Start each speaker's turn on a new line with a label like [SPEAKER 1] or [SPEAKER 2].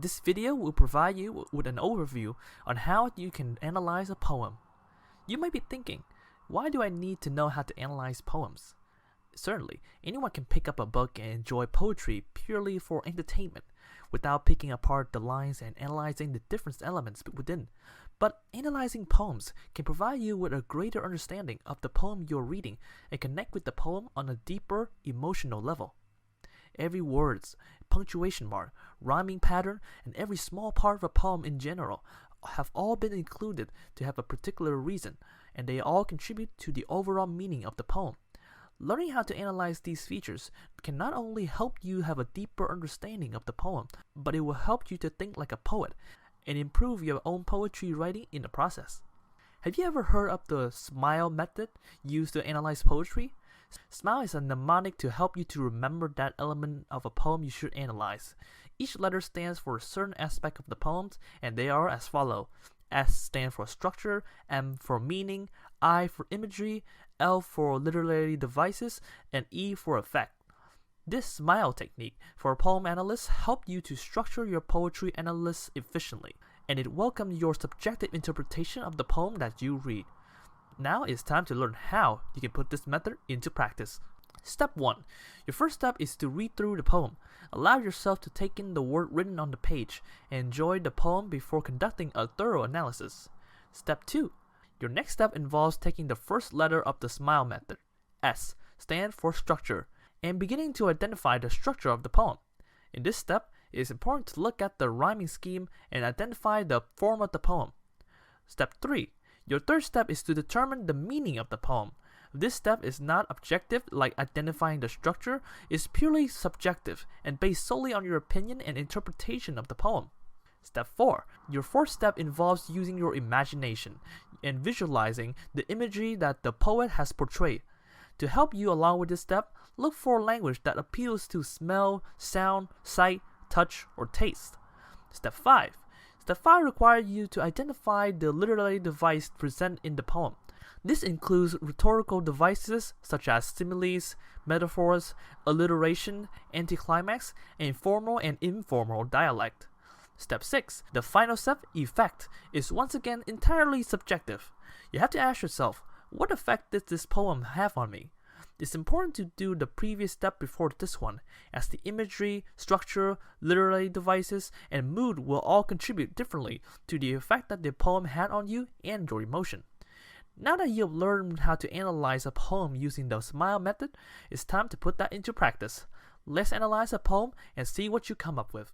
[SPEAKER 1] This video will provide you with an overview on how you can analyze a poem. You might be thinking, why do I need to know how to analyze poems? Certainly, anyone can pick up a book and enjoy poetry purely for entertainment, without picking apart the lines and analyzing the different elements within. But analyzing poems can provide you with a greater understanding of the poem you're reading and connect with the poem on a deeper emotional level. Every word's punctuation mark, rhyming pattern, and every small part of a poem in general have all been included to have a particular reason, and they all contribute to the overall meaning of the poem. Learning how to analyze these features can not only help you have a deeper understanding of the poem, but it will help you to think like a poet and improve your own poetry writing in the process. Have you ever heard of the SMILE method used to analyze poetry? SMILE is a mnemonic to help you to remember that element of a poem you should analyze. Each letter stands for a certain aspect of the poems, and they are as follow. S stands for structure, M for meaning, I for imagery, L for literary devices, and E for effect. This SMILE technique for poem analysts helps you to structure your poetry analysis efficiently, and it welcomes your subjective interpretation of the poem that you read. Now it's time to learn how you can put this method into practice. Step 1. Your first step is to read through the poem. Allow yourself to take in the word written on the page and enjoy the poem before conducting a thorough analysis. Step 2. Your next step involves taking the first letter of the SMILE method, S, stand for structure, and beginning to identify the structure of the poem. In this step, it is important to look at the rhyming scheme and identify the form of the poem. Step 3. Your third step is to determine the meaning of the poem. This step is not objective like identifying the structure, it's purely subjective and based solely on your opinion and interpretation of the poem. Step 4. Your fourth step involves using your imagination and visualizing the imagery that the poet has portrayed. To help you along with this step, look for language that appeals to smell, sound, sight, touch, or taste. Step 5. Step 5 requires you to identify the literary device present in the poem. This includes rhetorical devices such as similes, metaphors, alliteration, anticlimax, and formal and informal dialect. Step 6. The final step, effect, is once again entirely subjective. You have to ask yourself, what effect did this poem have on me? It's important to do the previous step before this one, as the imagery, structure, literary devices, and mood will all contribute differently to the effect that the poem had on you and your emotion. Now that you have learned how to analyze a poem using the SMILE method, it's time to put that into practice. Let's analyze a poem and see what you come up with.